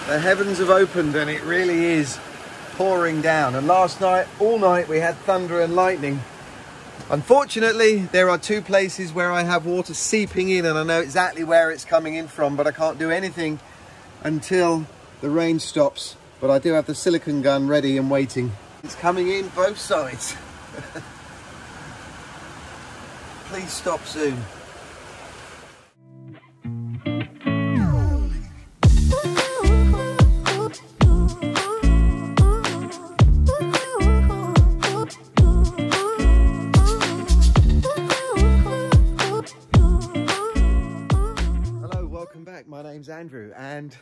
The heavens have opened and it really is pouring down. And last night, all night, we had thunder and lightning. Unfortunately, there are two places where I have water seeping in and I know exactly where it's coming in from, but I can't do anything until the rain stops. But I do have the silicone gun ready and waiting. It's coming in both sides. Please stop soon. My name's Andrew, and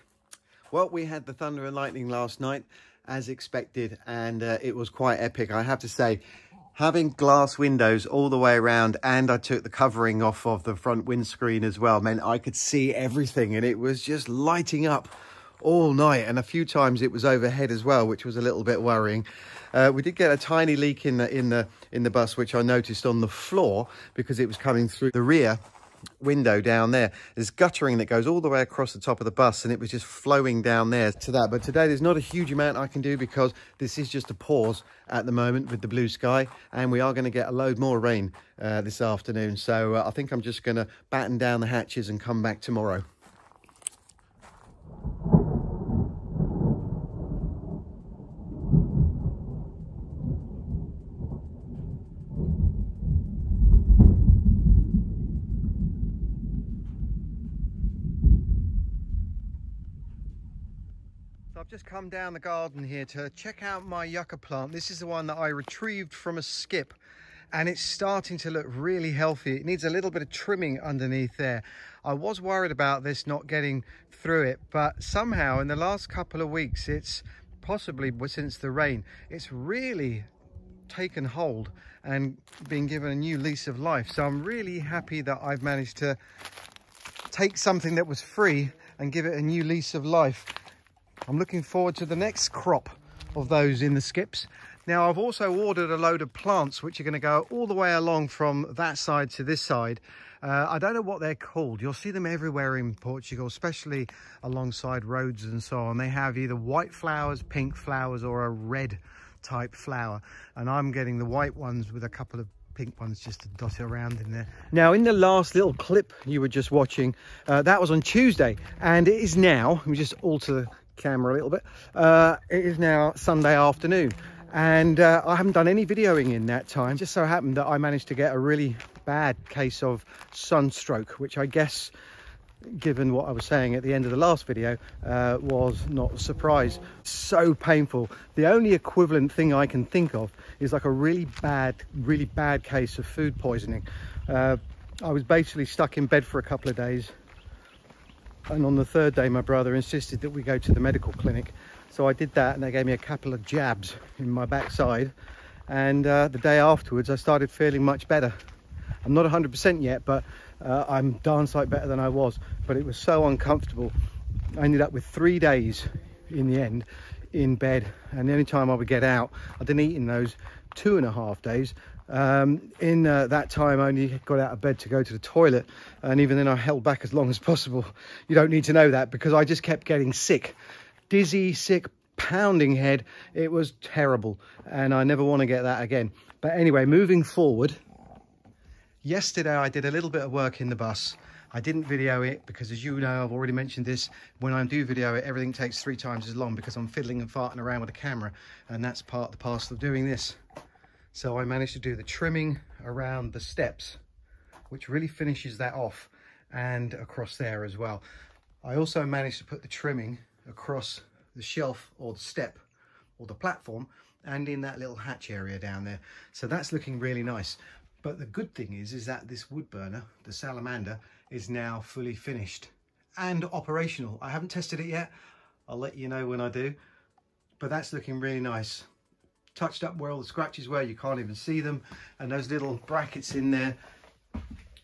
well, we had the thunder and lightning last night as expected, and it was quite epic. I have to say, having glass windows all the way around, and I took the covering off of the front windscreen as well, meant I could see everything, and it was just lighting up all night. And a few times it was overhead as well, which was a little bit worrying. We did get a tiny leak in the bus, which I noticed on the floor because it was coming through the rear window down there. There's guttering that goes all the way across the top of the bus, and it was just flowing down there to that. But today there's not a huge amount I can do because this is just a pause at the moment with the blue sky, and we are going to get a load more rain this afternoon. So I think I'm just going to batten down the hatches and come back tomorrow. I've just come down the garden here to check out my yucca plant. This is the one that I retrieved from a skip, and it's starting to look really healthy. It needs a little bit of trimming underneath there. I was worried about this not getting through it, but somehow in the last couple of weeks, it's possibly since the rain, it's really taken hold and been given a new lease of life. So I'm really happy that I've managed to take something that was free and give it a new lease of life. I'm looking forward to the next crop of those in the skips. Now, I've also ordered a load of plants which are going to go all the way along from that side to this side. I don't know what they're called. You'll see them everywhere in Portugal, especially alongside roads and so on. They have either white flowers, pink flowers, or a red type flower. And I'm getting the white ones with a couple of pink ones just to dot it around in there. Now, in the last little clip you were just watching, that was on Tuesday, and it is now, let me just alter the camera a little bit, it is now Sunday afternoon, and I haven't done any videoing in that time. Just so happened that I managed to get a really bad case of sunstroke, which I guess, given what I was saying at the end of the last video, was not a surprise. So painful. The only equivalent thing I can think of is like a really bad case of food poisoning. I was basically stuck in bed for a couple of days, and on the third day my brother insisted that we go to the medical clinic. So I did that, and they gave me a couple of jabs in my backside, and the day afterwards I started feeling much better. I'm not 100% yet, but I'm darn sight better than I was. But it was so uncomfortable. I ended up with 3 days in the end in bed, and the only time I would get out, I didn't eat in those 2.5 days. In that time I only got out of bed to go to the toilet, and even then I held back as long as possible. You don't need to know that, because I just kept getting sick, dizzy, sick, pounding head. It was terrible, and I never want to get that again. But anyway, moving forward, yesterday I did a little bit of work in the bus. I didn't video it because, as you know, I've already mentioned this, when I do video it, everything takes 3 times as long because I'm fiddling and farting around with the camera, and that's part of the parcel of doing this. So I managed to do the trimming around the steps, which really finishes that off, and across there as well. I also managed to put the trimming across the shelf or the step or the platform, and in that little hatch area down there. So that's looking really nice. But the good thing is that this wood burner, the salamander, is now fully finished and operational. I haven't tested it yet. I'll let you know when I do. But that's looking really nice. Touched up where all the scratches were, you can't even see them, and those little brackets in there,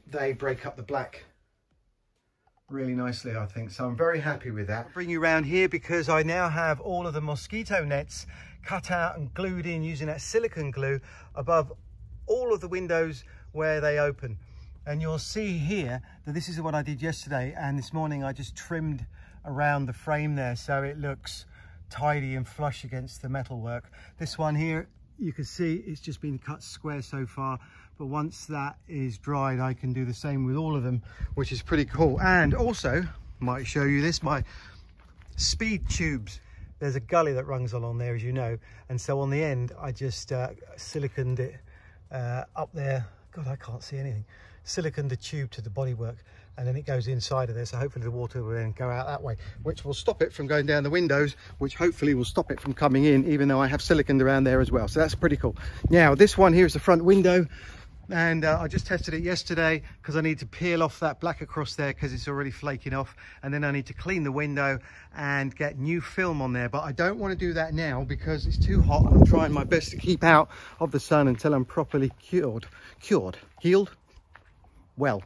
they break up the black really nicely, I think. So I'm very happy with that. I'll bring you around here because I now have all of the mosquito nets cut out and glued in using that silicone glue above all of the windows where they open. And you'll see here that this is what I did yesterday, and this morning I just trimmed around the frame there, so it looks tidy and flush against the metalwork. This one here, you can see it's just been cut square so far, but once that is dried, I can do the same with all of them, which is pretty cool. And also, might show you this, my speed tubes. There's a gully that runs along there, as you know, and so on the end I just siliconed it up there. God, I can't see anything. Siliconed the tube to the bodywork, and then it goes inside of there, so hopefully the water will then go out that way, which will stop it from going down the windows, which hopefully will stop it from coming in, even though I have siliconed around there as well. So that's pretty cool. Now this one here is the front window, and I just tested it yesterday because I need to peel off that black across there because it's already flaking off, and then I need to clean the window and get new film on there, but I don't want to do that now because it's too hot, and I'm trying my best to keep out of the sun until I'm properly healed. Well,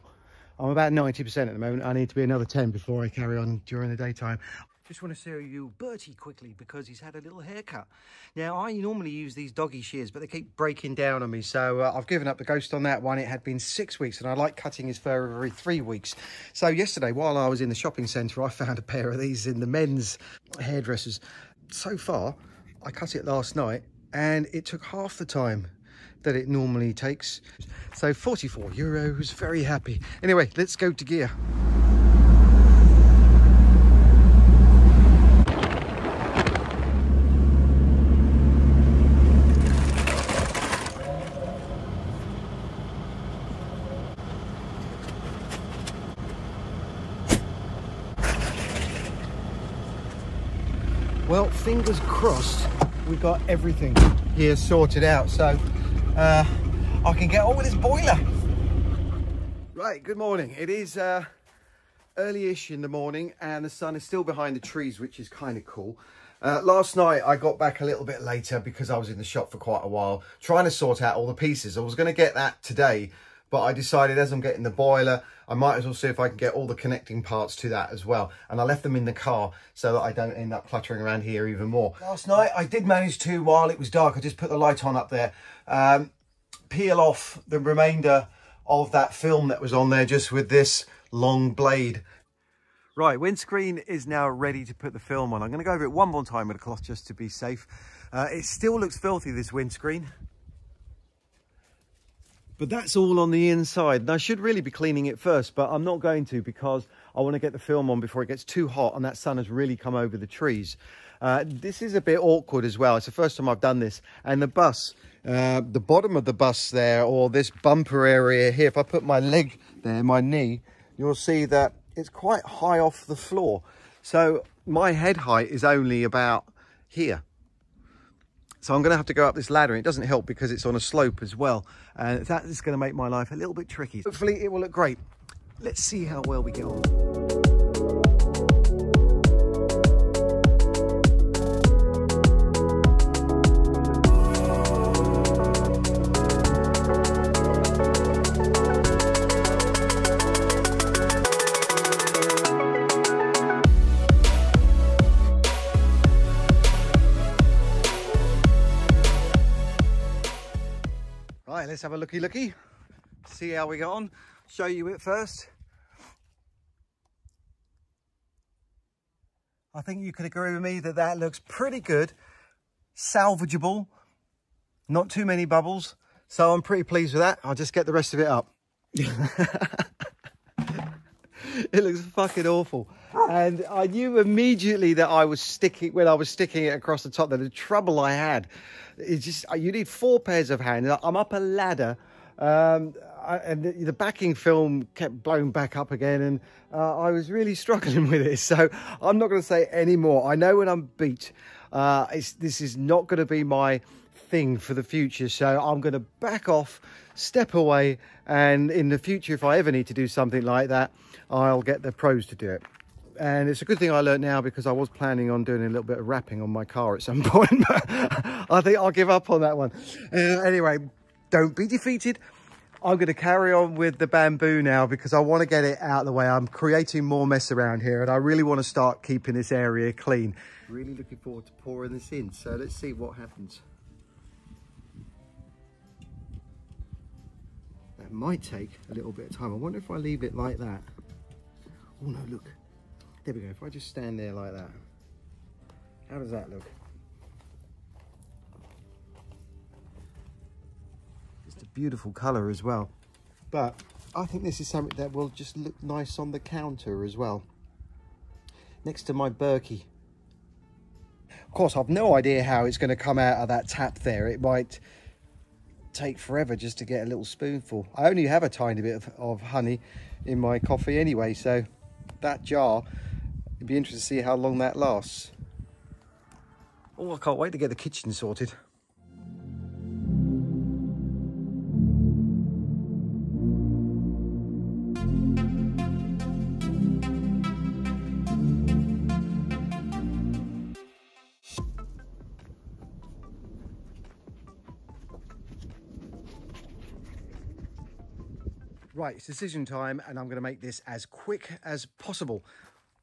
I'm about 90% at the moment. I need to be another 10 before I carry on during the daytime. Just want to show you Bertie quickly because he's had a little haircut. Now, I normally use these doggy shears, but they keep breaking down on me. So I've given up the ghost on that one. It had been 6 weeks, and I like cutting his fur every 3 weeks. So yesterday, while I was in the shopping centre, I found a pair of these in the men's hairdressers. So far, I cut it last night, and it took half the time that it normally takes. So €44, very happy. Anyway, let's go to gear. Well, fingers crossed, we've got everything here sorted out, so I can get on with this boiler. Right, good morning. It is early-ish in the morning, and the sun is still behind the trees, which is kind of cool. Last night I got back a little bit later because I was in the shop for quite a while trying to sort out all the pieces. I was going to get that today, but I decided as I'm getting the boiler, I might as well see if I can get all the connecting parts to that as well. And I left them in the car so that I don't end up cluttering around here even more. Last night I did manage to, while it was dark, I just put the light on up there, peel off the remainder of that film that was on there just with this long blade. Right, windscreen is now ready to put the film on. I'm going to go over it one more time with a cloth just to be safe. It still looks filthy, this windscreen. But that's all on the inside. And I should really be cleaning it first, but I'm not going to because I want to get the film on before it gets too hot and that sun has really come over the trees. This is a bit awkward as well. It's the first time I've done this. And the bus, the bottom of the bus there, or this bumper area here, if I put my leg there, my knee, you'll see that it's quite high off the floor. So my head height is only about here. So I'm going to have to go up this ladder. It doesn't help because it's on a slope as well. And that is going to make my life a little bit tricky. Hopefully it will look great. Let's see how well we get on. Right, let's have a looky, see how we go on, show you it first. I think you could agree with me that that looks pretty good, salvageable, not too many bubbles, so I'm pretty pleased with that. I'll just get the rest of it up. It looks fucking awful. And I knew immediately that I was sticking, when I was sticking it across the top, that the trouble I had, it's just, you need 4 pairs of hands. I'm up a ladder, and the backing film kept blowing back up again, and I was really struggling with it. So I'm not going to say any more. I know when I'm beat, this is not going to be my thing for the future. So I'm going to back off, step away, and in the future, if I ever need to do something like that, I'll get the pros to do it. And it's a good thing I learned now because I was planning on doing a little bit of wrapping on my car at some point, but I think I'll give up on that one. Anyway, don't be defeated. I'm going to carry on with the bamboo now because I want to get it out of the way. I'm creating more mess around here and I really want to start keeping this area clean. Really looking forward to pouring this in. So let's see what happens. That might take a little bit of time. I wonder if I leave it like that. Oh no, look. There we go. If I just stand there like that, how does that look? It's a beautiful colour as well. But I think this is something that will just look nice on the counter as well, next to my Buggy. Of course, I've no idea how it's going to come out of that tap there. It might take forever just to get a little spoonful. I only have a tiny bit of honey in my coffee anyway, so that jar, it'd be interesting to see how long that lasts. Oh, I can't wait to get the kitchen sorted. Right, it's decision time, and I'm going to make this as quick as possible.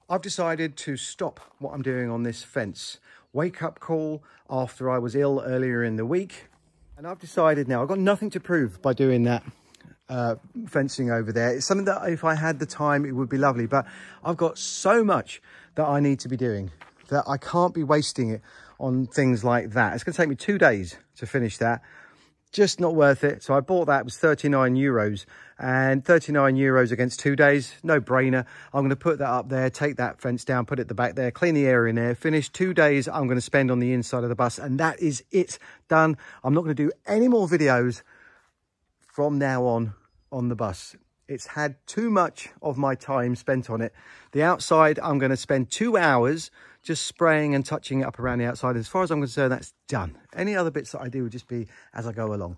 I've decided to stop what I'm doing on this fence. Wake up call after I was ill earlier in the week. And I've decided now, I've got nothing to prove by doing that fencing over there. It's something that if I had the time, it would be lovely. But I've got so much that I need to be doing that I can't be wasting it on things like that. It's going to take me 2 days to finish that. Just not worth it. So I bought that. It was 39 euros, and 39 euros against 2 days, no brainer. I'm going to put that up there, take that fence down, put it at the back there, clean the area in there, finish 2 days I'm going to spend on the inside of the bus, and that is it, done. I'm not going to do any more videos from now on the bus. It's had too much of my time spent on it. The outside, I'm going to spend 2 hours just spraying and touching it up around the outside. As far as I'm concerned, that's done. Any other bits that I do will just be as I go along.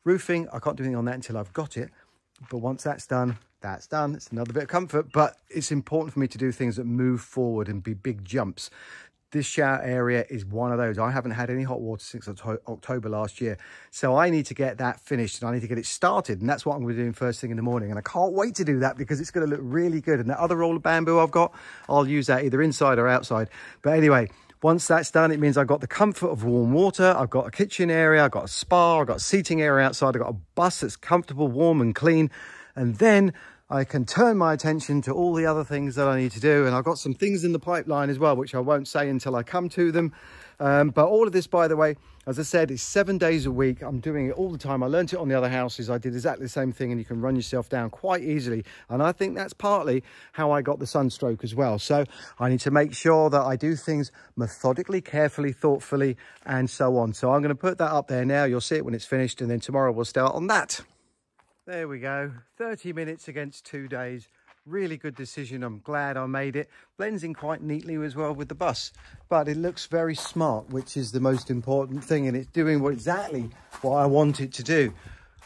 Roofing, I can't do anything on that until I've got it. But once that's done, that's done. It's another bit of comfort, but it's important for me to do things that move forward and be big jumps. This shower area is one of those. I haven't had any hot water since October last year. So I need to get that finished, and I need to get it started. And that's what I'm going to be doing first thing in the morning. And I can't wait to do that because it's going to look really good. And that other roll of bamboo I've got, I'll use that either inside or outside. But anyway, once that's done, it means I've got the comfort of warm water. I've got a kitchen area. I've got a spa. I've got a seating area outside. I've got a bus that's comfortable, warm and clean. And then I can turn my attention to all the other things that I need to do. And I've got some things in the pipeline as well, which I won't say until I come to them. But all of this, by the way, as I said, is 7 days a week. I'm doing it all the time. I learned it on the other houses. I did exactly the same thing, and you can run yourself down quite easily. And I think that's partly how I got the sunstroke as well. So I need to make sure that I do things methodically, carefully, thoughtfully, and so on. So I'm going to put that up there now. You'll see it when it's finished, and then tomorrow we'll start on that. There we go, 30 minutes against 2 days. Really good decision. I'm glad I made it. Blends in quite neatly as well with the bus, but it looks very smart, which is the most important thing, and it's doing exactly what I want it to do.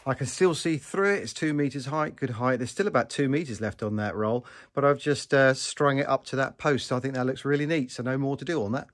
I can still see through it. It's 2 meters height, good height. There's still about 2 meters left on that roll, but I've just strung it up to that post. I think that looks really neat, so no more to do on that.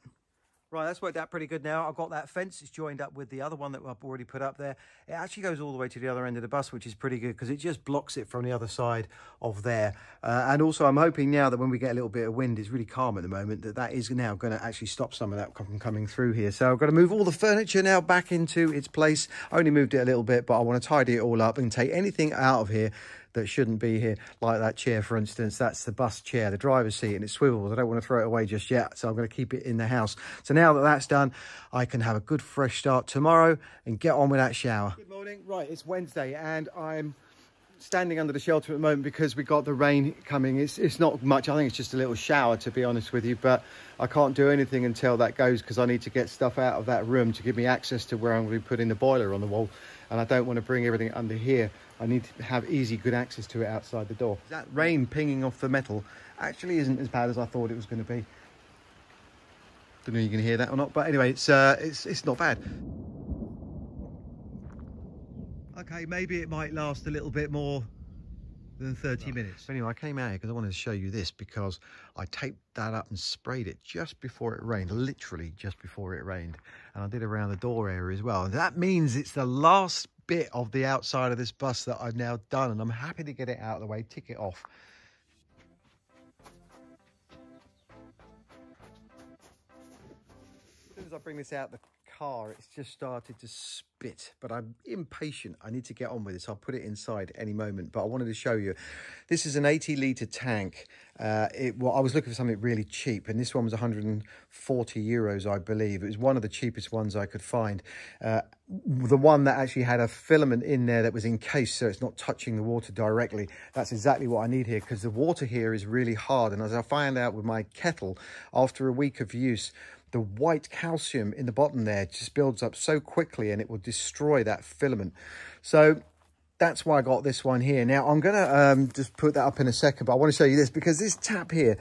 Right, that's worked out pretty good now. I've got that fence. It's joined up with the other one that I've already put up there. It actually goes all the way to the other end of the bus, which is pretty good because it just blocks it from the other side of there. And also, I'm hoping now that when we get a little bit of wind, it's really calm at the moment, that is now going to actually stop some of that from coming through here. So I've got to move all the furniture now back into its place. I only moved it a little bit, but I want to tidy it all up and take anything out of here that shouldn't be here, like that chair, for instance. That's the bus chair, the driver's seat, and it swivels. I don't want to throw it away just yet, so I'm going to keep it in the house. So now that that's done, I can have a good fresh start tomorrow and get on with that shower. Good morning. Right, it's Wednesday, and I'm standing under the shelter at the moment because we got the rain coming. It's not much. I think it's just a little shower, to be honest with you, but I can't do anything until that goes because I need to get stuff out of that room to give me access to where I'm going to be putting the boiler on the wall, and I don't want to bring everything under here. I need to have easy, good access to it outside the door. That rain pinging off the metal actually isn't as bad as I thought it was going to be. Don't know if you can hear that or not, but anyway, it's not bad. Okay, maybe it might last a little bit more than 30 minutes. Anyway, I came out here because I wanted to show you this, because I taped that up and sprayed it just before it rained, literally just before it rained. And I did around the door area as well. And that means it's the last bit of the outside of this bus that I've now done, and I'm happy to get it out of the way, tick it off. As soon as I bring this out, the car, it's just started to spit, but I'm impatient. I need to get on with this. I'll put it inside any moment, but I wanted to show you. This is an 80-litre tank. Well, I was looking for something really cheap, and this one was 140 euros, I believe. It was one of the cheapest ones I could find. The one that actually had a filament in there that was encased, so it's not touching the water directly. That's exactly what I need here, because the water here is really hard. And as I found out with my kettle, after a week of use, the white calcium in the bottom there just builds up so quickly and it will destroy that filament. So that's why I got this one here. Now, I'm going to just put that up in a second, but I want to show you this because this tap here,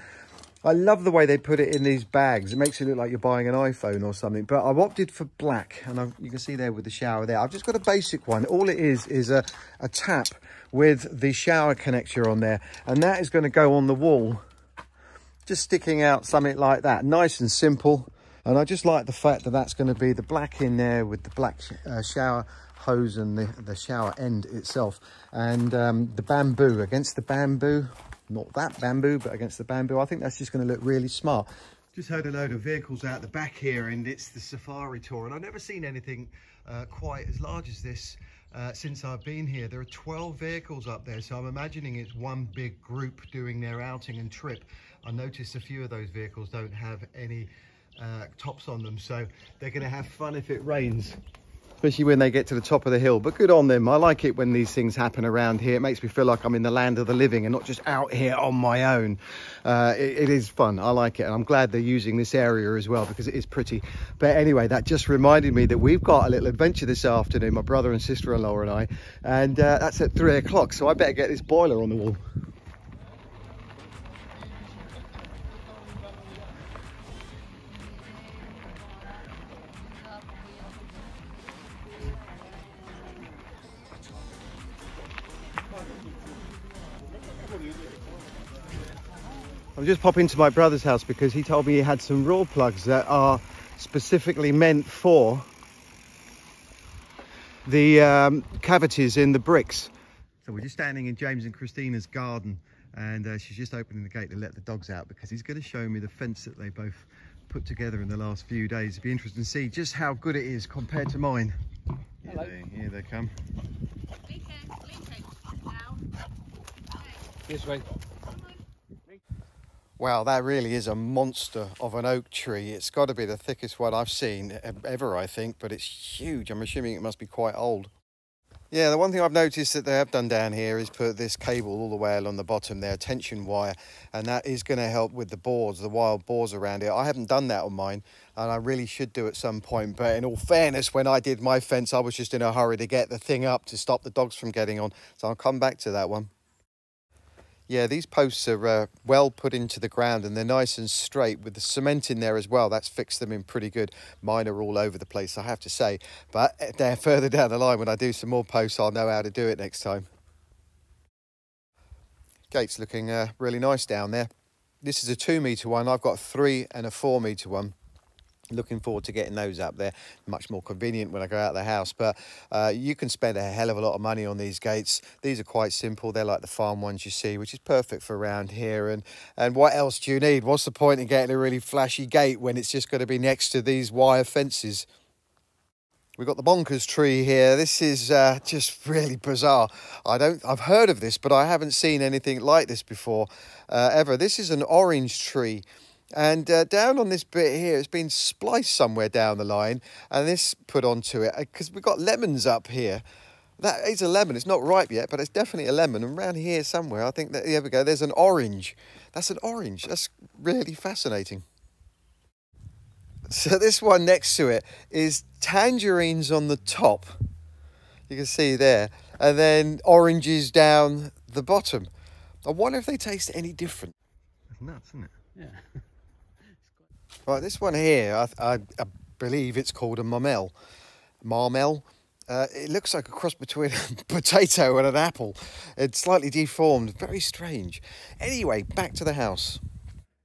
I love the way they put it in these bags. It makes it look like you're buying an iPhone or something, but I've opted for black, and you can see there with the shower there. I've just got a basic one. All it is a tap with the shower connector on there, and that is going to go on the wall, just sticking out something like that. Nice and simple. And I just like the fact that that's going to be the black in there with the black shower hose and the shower end itself. And the bamboo, against the bamboo, not that bamboo, but against the bamboo, I think that's just going to look really smart. Just heard a load of vehicles out the back here, and it's the safari tour. And I've never seen anything quite as large as this since I've been here. There are 12 vehicles up there, so I'm imagining it's one big group doing their outing and trip. I noticed a few of those vehicles don't have any tops on them, so they're going to have fun if it rains, especially when they get to the top of the hill. But good on them. I like it when these things happen around here. It makes me feel like I'm in the land of the living and not just out here on my own. It is fun. I like it, and I'm glad they're using this area as well because it is pretty. But anyway, that just reminded me that we've got a little adventure this afternoon, my brother and sister-in-law and I, and that's at 3 o'clock, so I better get this boiler on the wall. I'm just popping to my brother's house because he told me he had some raw plugs that are specifically meant for the cavities in the bricks. So we're just standing in James and Christina's garden, and she's just opening the gate to let the dogs out because he's going to show me the fence that they both put together in the last few days. It'd be interesting to see just how good it is compared to mine. Hello. Here they come. This way. Wow, that really is a monster of an oak tree. It's got to be the thickest one I've seen ever, I think, but it's huge. I'm assuming it must be quite old. Yeah, the one thing I've noticed that they have done down here is put this cable all the way along the bottom there, tension wire, and that is going to help with the boars, the wild boars around here. I haven't done that on mine, and I really should do at some point, but in all fairness, when I did my fence, I was just in a hurry to get the thing up to stop the dogs from getting on, so I'll come back to that one. Yeah, these posts are well put into the ground, and they're nice and straight with the cement in there as well. That's fixed them in pretty good. Mine are all over the place, I have to say. But they're further down the line. When I do some more posts, I'll know how to do it next time. Gate's looking really nice down there. This is a 2-metre one. I've got a 3 and a 4-metre one. Looking forward to getting those up there. Much more convenient when I go out of the house, but you can spend a hell of a lot of money on these gates. These are quite simple. They're like the farm ones you see, which is perfect for around here. And what else do you need? What's the point in getting a really flashy gate when it's just going to be next to these wire fences? We've got the bonkers tree here. This is just really bizarre. I've heard of this, but I haven't seen anything like this before ever. This is an orange tree. And down on this bit here, it's been spliced somewhere down the line, and this put onto it because we've got lemons up here. That is a lemon. It's not ripe yet, but it's definitely a lemon. And around here somewhere, I think that, there we go, there's an orange. That's an orange. That's really fascinating. So this one next to it is tangerines on the top. You can see there. And then oranges down the bottom. I wonder if they taste any different. That's nuts, isn't it? Yeah. Right, this one here, I believe it's called a marmel. Marmel. It looks like a cross between a potato and an apple. It's slightly deformed, very strange. Anyway, back to the house.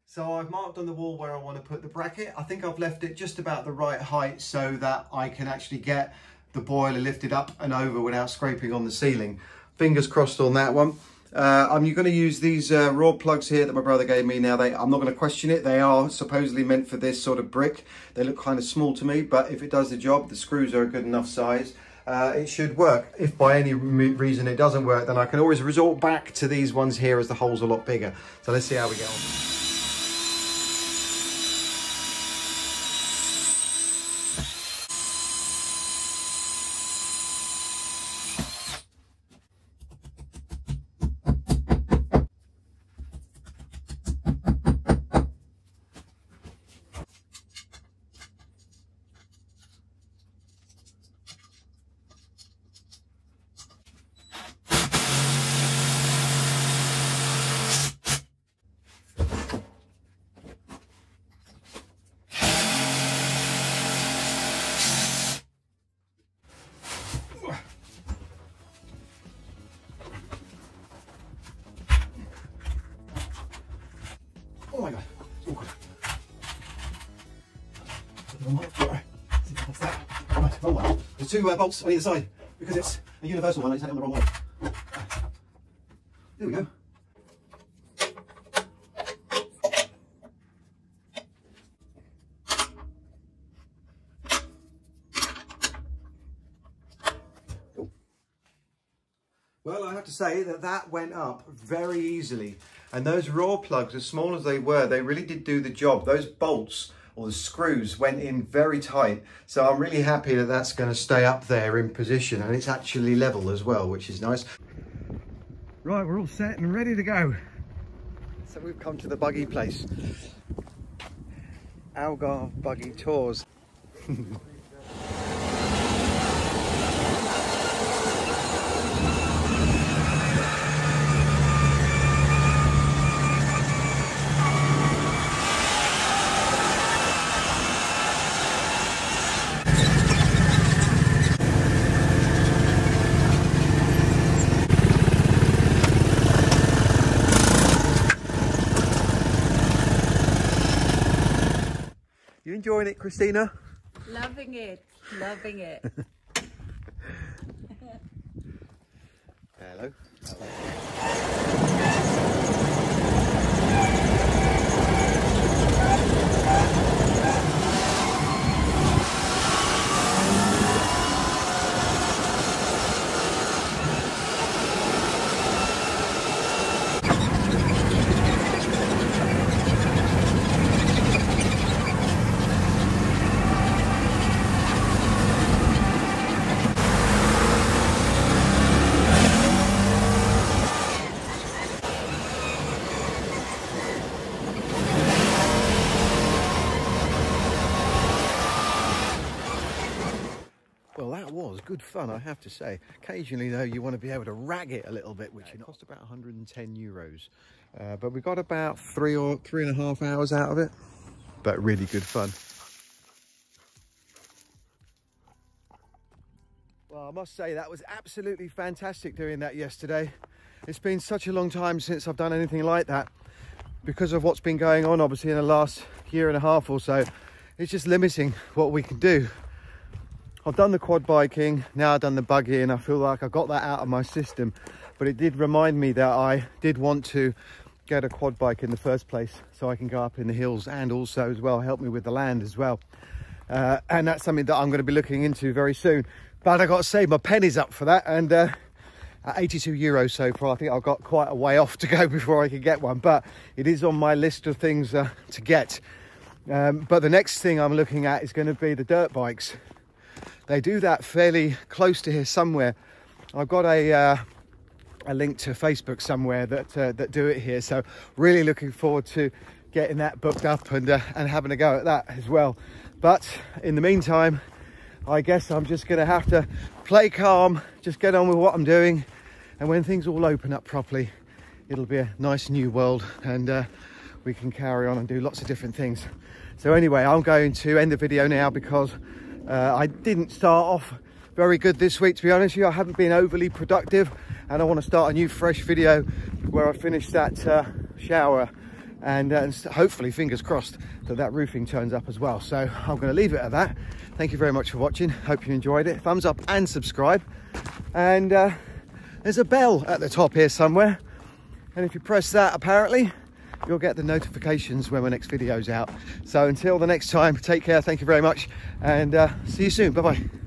So I've marked on the wall where I want to put the bracket. I think I've left it just about the right height so that I can actually get the boiler lifted up and over without scraping on the ceiling. Fingers crossed on that one. I'm going to use these raw plugs here that my brother gave me. Now, I'm not going to question it. They are supposedly meant for this sort of brick. They look kind of small to me, but if it does the job, the screws are a good enough size. It should work. If by any reason it doesn't work, then I can always resort back to these ones here as the hole's a lot bigger. So let's see how we get on. Oh my god, it's awkward. Right, wrong one. There's two bolts on either side because it's a universal one. I just had it on the wrong one. There we go. Cool. Well, I have to say that went up very easily. And those raw plugs, as small as they were, they really did do the job. Those bolts or the screws went in very tight. So I'm really happy that that's going to stay up there in position, and it's actually level as well, which is nice. Right, we're all set and ready to go. So we've come to the buggy place. Algarve Buggy Tours. You enjoying it, Christina? Loving it, loving it. Hello. Well, that was good fun, I have to say. Occasionally, though, you want to be able to rag it a little bit, which cost about 110 euros. But we got about 3 or 3.5 hours out of it. But really good fun. Well, I must say that was absolutely fantastic doing that yesterday. It's been such a long time since I've done anything like that. Because of what's been going on, obviously, in the last 1.5 years or so, it's just limiting what we can do. I've done the quad biking, now I've done the buggy, and I feel like I got that out of my system. But it did remind me that I did want to get a quad bike in the first place, so I can go up in the hills and also as well help me with the land as well. And that's something that I'm going to be looking into very soon. But I got to say, my penny's up for that, and at 82 euros so far, I think I've got quite a way off to go before I can get one. But it is on my list of things to get. But the next thing I'm looking at is going to be the dirt bikes. They do that fairly close to here somewhere. I've got a link to Facebook somewhere that do it here. So really looking forward to getting that booked up and having a go at that as well. But in the meantime, I guess I'm just going to have to play calm, just get on with what I'm doing. And when things all open up properly, it'll be a nice new world, and we can carry on and do lots of different things. So anyway, I'm going to end the video now because I didn't start off very good this week, to be honest with you. I haven't been overly productive, and I want to start a new fresh video where I finish that shower and hopefully, fingers crossed, that roofing turns up as well. So I'm going to leave it at that. Thank you very much for watching. Hope you enjoyed it. Thumbs up and subscribe. And there's a bell at the top here somewhere. And if you press that, apparently, you'll get the notifications when my next video's out. So until the next time, take care, thank you very much, and see you soon. Bye-bye.